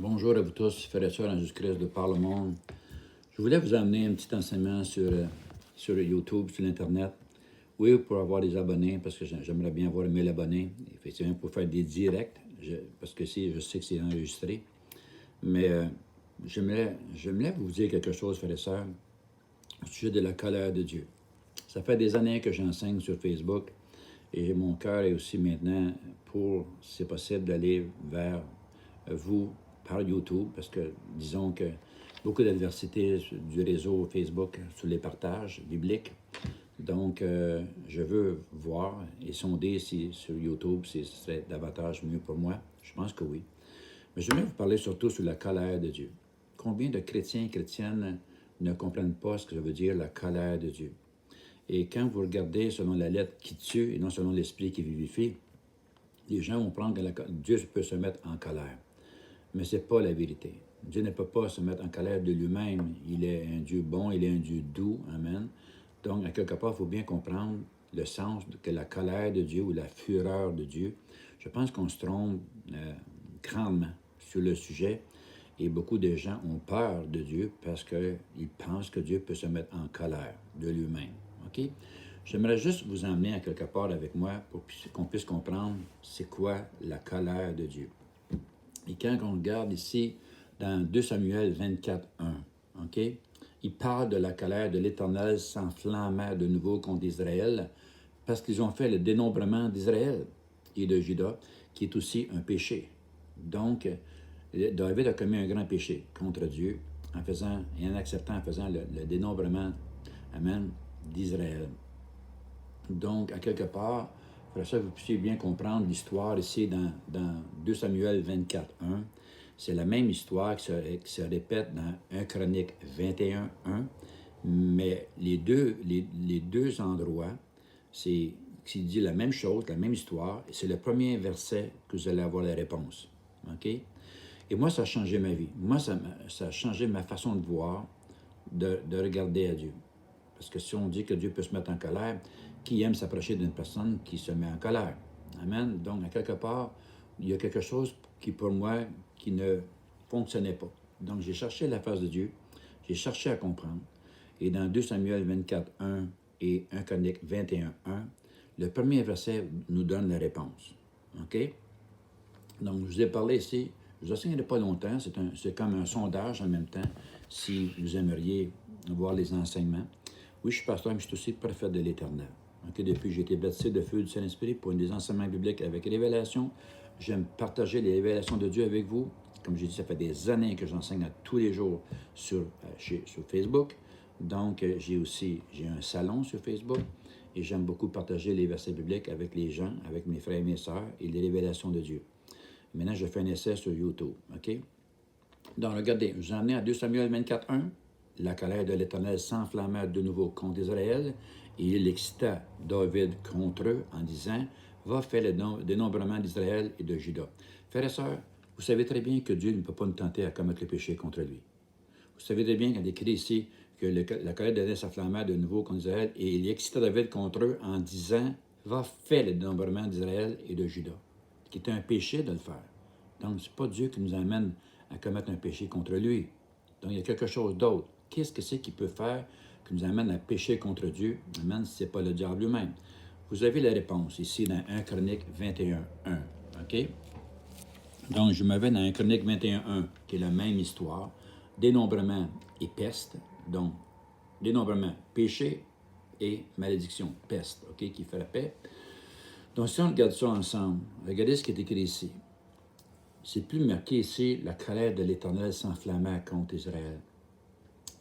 Bonjour à vous tous, frères et sœurs en Jésus-Christ de par le monde. Je voulais vous amener un petit enseignement sur YouTube, sur l'Internet. Oui, pour avoir des abonnés, parce que j'aimerais bien avoir 1000 abonnés. Effectivement, pour faire des directs, parce que je sais que c'est enregistré. Mais j'aimerais vous dire quelque chose, frères et sœurs, au sujet de la colère de Dieu. Ça fait des années que j'enseigne sur Facebook et mon cœur est aussi maintenant pour, si c'est possible, d'aller vers vous par YouTube, parce que disons que beaucoup d'adversité du réseau Facebook sur les partages bibliques. Donc, je veux voir et sonder si sur YouTube, ce serait davantage mieux pour moi. Je pense que oui. Mais je voulais vous parler surtout sur la colère de Dieu. Combien de chrétiens et chrétiennes ne comprennent pas ce que ça veut dire la colère de Dieu? Et quand vous regardez selon la lettre qui tue et non selon l'esprit qui vivifie, les gens vont prendre que Dieu peut se mettre en colère. Mais ce n'est pas la vérité. Dieu ne peut pas se mettre en colère de lui-même. Il est un Dieu bon, il est un Dieu doux. Amen. Donc, à quelque part, il faut bien comprendre le sens que la colère de Dieu ou la fureur de Dieu. Je pense qu'on se trompe grandement sur le sujet et beaucoup de gens ont peur de Dieu parce qu'ils pensent que Dieu peut se mettre en colère de lui-même. OK? J'aimerais juste vous emmener à quelque part avec moi pour qu'on puisse comprendre c'est quoi la colère de Dieu. Et quand on regarde ici, dans 2 Samuel 24, 1, OK? Il parle de la colère de l'Éternel s'enflammant de nouveau contre Israël parce qu'ils ont fait le dénombrement d'Israël et de Juda, qui est aussi un péché. Donc, David a commis un grand péché contre Dieu en faisant et en acceptant, en faisant le dénombrement, amen, d'Israël. Donc, à quelque part, pour ça que vous puissiez bien comprendre l'histoire ici dans 2 Samuel 24, 1. C'est la même histoire qui se répète dans 1 Chronique 21, 1. Mais les deux endroits, c'est qui dit la même chose, la même histoire, et c'est le premier verset que vous allez avoir la réponse. OK? Et moi, ça a changé ma vie. Moi, ça a changé ma façon de voir, de regarder à Dieu. Parce que si on dit que Dieu peut se mettre en colère, qui aime s'approcher d'une personne qui se met en colère? Amen. Donc, à quelque part, il y a quelque chose qui, pour moi, qui ne fonctionnait pas. Donc, j'ai cherché la face de Dieu, j'ai cherché à comprendre. Et dans 2 Samuel 24, 1 et 1 Chronique 21, 1, le premier verset nous donne la réponse. OK? Donc, je vous ai parlé ici, je vous enseignerai pas longtemps, c'est comme un sondage en même temps, si vous aimeriez voir les enseignements. Oui, je suis pasteur, mais je suis aussi prophète de l'Éternel. Okay, depuis que j'ai été baptisé de feu du Saint-Esprit pour des enseignements bibliques avec révélation, j'aime partager les révélations de Dieu avec vous. Comme j'ai dit, ça fait des années que j'enseigne à tous les jours sur Facebook. Donc, j'ai un salon sur Facebook et j'aime beaucoup partager les versets bibliques avec les gens, avec mes frères et mes sœurs et les révélations de Dieu. Maintenant, je fais un essai sur YouTube. OK? Donc, regardez, je vous ai emmené à 2 Samuel 24, 1. La colère de l'Éternel s'enflamma de nouveau contre Israël, et il excita David contre eux en disant, va faire le dénombrement d'Israël et de Juda. Frères et sœurs, vous savez très bien que Dieu ne peut pas nous tenter à commettre le péché contre lui. Vous savez très bien qu'il est écrit ici que la colère de l'Éternel s'enflamma de nouveau contre Israël, et il excita David contre eux en disant, va faire le dénombrement d'Israël et de Juda. Qui est un péché de le faire. Donc, ce n'est pas Dieu qui nous amène à commettre un péché contre lui. Donc, il y a quelque chose d'autre. Qu'est-ce que c'est qu'il peut faire qui nous amène à pécher contre Dieu? Amen, ce n'est pas le diable lui-même. Vous avez la réponse ici dans 1 Chronique 21, 1. OK? Donc, je me vais dans 1 Chronique 21, 1, qui est la même histoire. Dénombrement et peste. Donc, dénombrement, péché et malédiction, peste, OK, qui frappait. Donc, si on regarde ça ensemble, regardez ce qui est écrit ici. C'est plus marqué ici, la colère de l'Éternel s'enflamma contre Israël.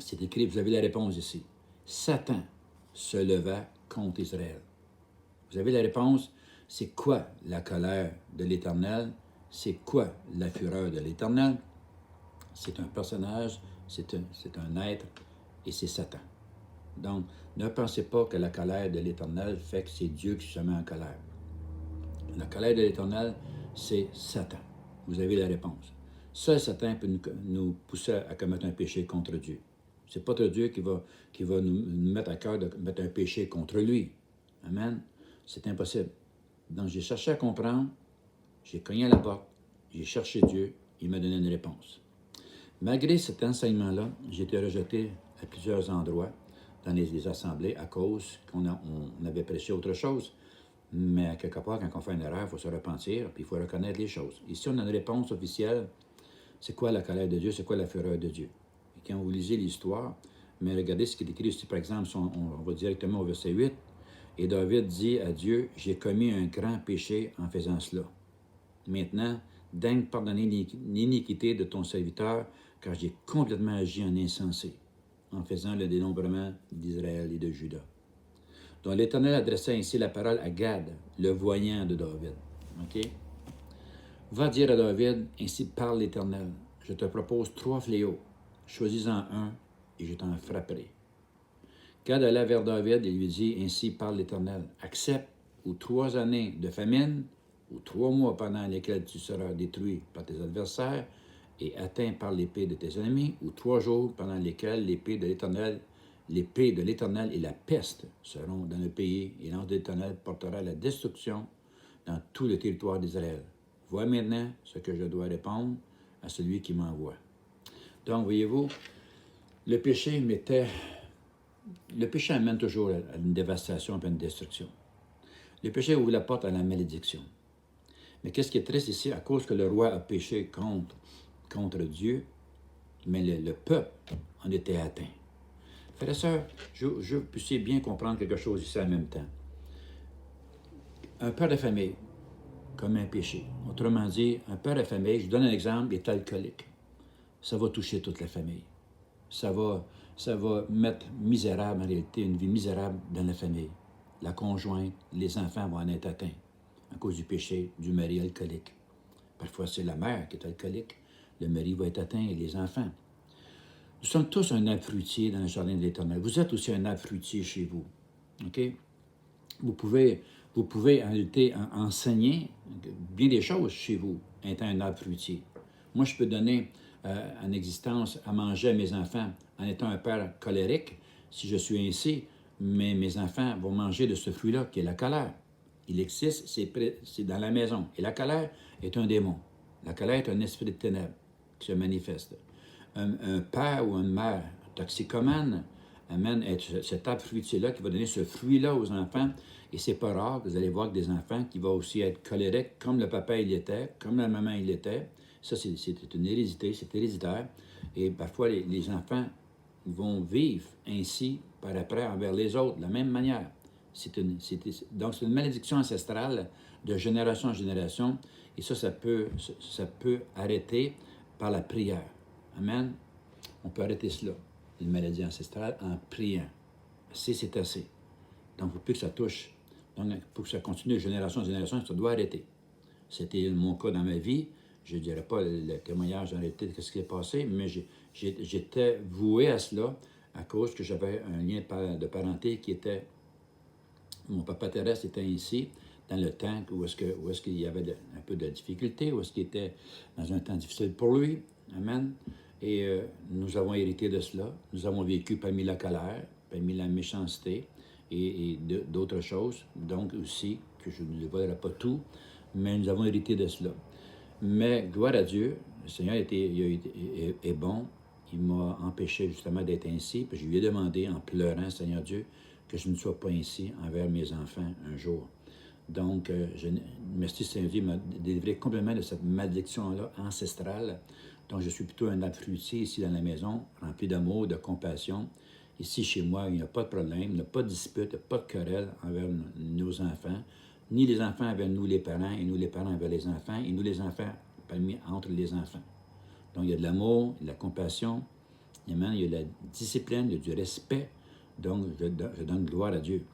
C'est écrit, vous avez la réponse ici. Satan se leva contre Israël. Vous avez la réponse, c'est quoi la colère de l'Éternel? C'est quoi la fureur de l'Éternel? C'est un personnage, c'est un être, et c'est Satan. Donc, ne pensez pas que la colère de l'Éternel fait que c'est Dieu qui se met en colère. La colère de l'Éternel, c'est Satan. Vous avez la réponse. Seul Satan peut nous pousser à commettre un péché contre Dieu. C'est pas Dieu qui va nous mettre à cœur de mettre un péché contre lui. Amen. C'est impossible. Donc, j'ai cherché à comprendre, j'ai cogné à la porte, j'ai cherché Dieu, il m'a donné une réponse. Malgré cet enseignement-là, j'ai été rejeté à plusieurs endroits dans les assemblées à cause qu'on avait prêché autre chose. Mais à quelque part, quand on fait une erreur, il faut se repentir, puis il faut reconnaître les choses. Ici, on a une réponse officielle. C'est quoi la colère de Dieu? C'est quoi la fureur de Dieu? Et quand vous lisez l'histoire, mais regardez ce qui est écrit ici, par exemple, on va directement au verset 8. Et David dit à Dieu, « J'ai commis un grand péché en faisant cela. Maintenant, daigne pardonner l'iniquité de ton serviteur, car j'ai complètement agi en insensé, en faisant le dénombrement d'Israël et de Juda. » Donc l'Éternel adressait ainsi la parole à Gad, le voyant de David. OK? Va dire à David, ainsi parle l'Éternel, je te propose 3 fléaux, choisis-en un et je t'en frapperai. Gad alla vers David et lui dit, ainsi parle l'Éternel, accepte ou 3 années de famine, ou 3 mois pendant lesquels tu seras détruit par tes adversaires et atteint par l'épée de tes ennemis, ou 3 jours pendant lesquels l'épée de l'Éternel et la peste seront dans le pays, et l'ange de l'Éternel portera la destruction dans tout le territoire d'Israël. Vois maintenant ce que je dois répondre à celui qui m'envoie. Donc, voyez-vous, le péché amène toujours à une dévastation et à une destruction. Le péché ouvre la porte à la malédiction. Mais qu'est-ce qui est triste ici, à cause que le roi a péché contre Dieu, mais le peuple en était atteint. Frères et sœurs, je puisse bien comprendre quelque chose ici en même temps. Un père de famille commet un péché. Autrement dit, un père de famille, je donne un exemple, est alcoolique. Ça va toucher toute la famille. Ça va mettre misérable, en réalité, une vie misérable dans la famille. La conjointe, les enfants vont en être atteints à cause du péché du mari alcoolique. Parfois, c'est la mère qui est alcoolique. Le mari va être atteint et les enfants. Nous sommes tous un arbre fruitier dans le jardin de l'Éternel. Vous êtes aussi un arbre fruitier chez vous. OK? Vous pouvez en réalité enseigner bien des choses chez vous, étant un arbre fruitier. Moi, je peux donner en existence à manger à mes enfants en étant un père colérique, si je suis ainsi, mais mes enfants vont manger de ce fruit-là, qui est la colère. Il existe, c'est dans la maison. Et la colère est un démon. La colère est un esprit de ténèbres qui se manifeste. Un père ou une mère toxicomane amène cet arbre fruitier-là qui va donner ce fruit-là aux enfants. Et c'est pas rare que vous allez voir que des enfants qui vont aussi être colériques, comme le papa il était, comme la maman il était. Ça, c'est une hérédité, c'est héréditaire. Et parfois, les enfants vont vivre ainsi par après envers les autres, de la même manière. Donc, c'est une malédiction ancestrale de génération en génération. Et ça peut arrêter par la prière. Amen. On peut arrêter cela, une maladie ancestrale, en priant. Assez, c'est assez. Donc, il ne faut plus que ça touche. Donc, pour que ça continue de génération en génération, ça doit arrêter. C'était mon cas dans ma vie. Je ne dirais pas le témoignage en réalité de ce qui s'est passé, mais j'étais voué à cela à cause que j'avais un lien de parenté qui était... Mon papa terrestre était ici, dans le temps où est-ce qu'il y avait un peu de difficulté, où est-ce qu'il était dans un temps difficile pour lui. Amen. Et nous avons hérité de cela. Nous avons vécu parmi la colère, parmi la méchanceté et d'autres choses. Donc aussi, que je ne volerai pas tout, mais nous avons hérité de cela. Mais gloire à Dieu, le Seigneur est bon. Il m'a empêché justement d'être ainsi. Puis je lui ai demandé en pleurant, Seigneur Dieu, que je ne sois pas ainsi envers mes enfants un jour. Donc, merci Seigneur Dieu m'a délivré complètement de cette malédiction-là ancestrale. Donc, je suis plutôt un arbre fruitier ici dans la maison, rempli d'amour, de compassion. Ici, chez moi, il n'y a pas de problème, il n'y a pas de dispute, il n'y a pas de querelle envers nos enfants, ni les enfants envers nous les parents, et nous les parents envers les enfants, et nous les enfants entre les enfants. Donc, il y a de l'amour, de la compassion, il y a de la discipline, il y a du respect. Donc, je donne gloire à Dieu.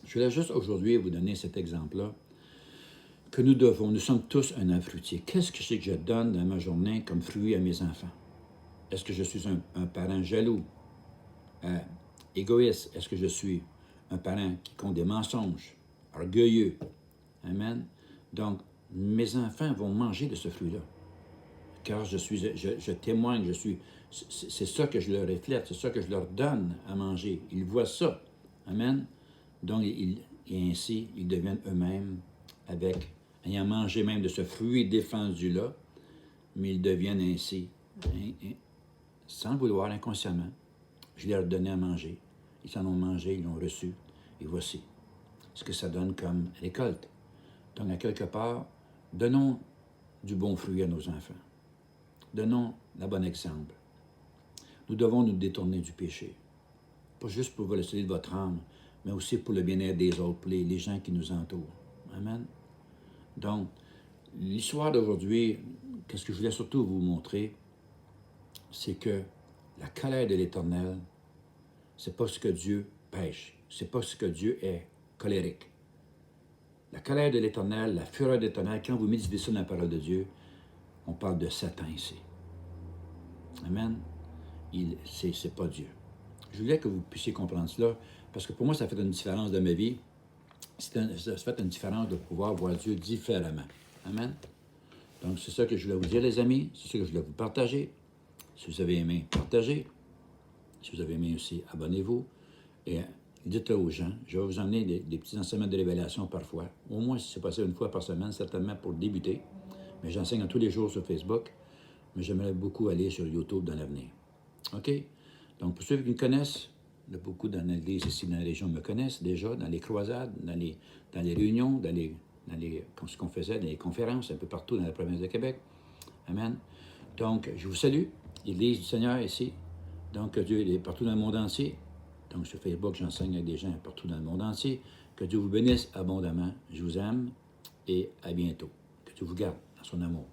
Je voulais juste aujourd'hui vous donner cet exemple-là, que nous sommes tous un arbre fruitier. Qu'est-ce que c'est que je donne dans ma journée comme fruit à mes enfants? Est-ce que je suis un parent jaloux, égoïste? Est-ce que je suis un parent qui compte des mensonges, orgueilleux? Amen. Donc, mes enfants vont manger de ce fruit-là. Car je témoigne, c'est ça que je leur reflète, c'est ça que je leur donne à manger. Ils voient ça. Amen. Donc, et ainsi, ils deviennent eux-mêmes ayant mangé même de ce fruit défendu-là, mais ils deviennent ainsi, sans le vouloir, inconsciemment. Je leur donnais à manger. Ils en ont mangé, ils l'ont reçu, et voici ce que ça donne comme récolte. Donc, à quelque part, donnons du bon fruit à nos enfants. Donnons le bon exemple. Nous devons nous détourner du péché. Pas juste pour le salut de votre âme, mais aussi pour le bien-être des autres, pour les gens qui nous entourent. Amen. Donc, l'histoire d'aujourd'hui, qu'est-ce que je voulais surtout vous montrer, c'est que la colère de l'Éternel, c'est pas ce que Dieu pêche, c'est pas ce que Dieu est colérique. La colère de l'Éternel, la fureur de l'Éternel, quand vous méditez ça dans la parole de Dieu, on parle de Satan ici. Amen. C'est pas Dieu. Je voulais que vous puissiez comprendre cela, parce que pour moi, ça fait une différence de ma vie. Ça fait une différence de pouvoir voir Dieu différemment. Amen. Donc, c'est ça que je voulais vous dire, les amis. C'est ça que je voulais vous partager. Si vous avez aimé, partagez. Si vous avez aimé aussi, abonnez-vous. Et dites-le aux gens. Je vais vous emmener des petits enseignements de révélation parfois. Au moins, si c'est possible une fois par semaine, certainement pour débuter. Mais j'enseigne tous les jours sur Facebook. Mais j'aimerais beaucoup aller sur YouTube dans l'avenir. OK? Donc, pour ceux qui me connaissent, beaucoup dans l'Église ici dans la région me connaissent déjà, dans les croisades, dans les réunions, ce qu'on faisait, dans les conférences, un peu partout dans la province de Québec. Amen. Donc, je vous salue, l'Église du Seigneur ici. Donc, Dieu est partout dans le monde entier. Donc, sur Facebook, j'enseigne avec des gens partout dans le monde entier. Que Dieu vous bénisse abondamment. Je vous aime et à bientôt. Que Dieu vous garde dans son amour.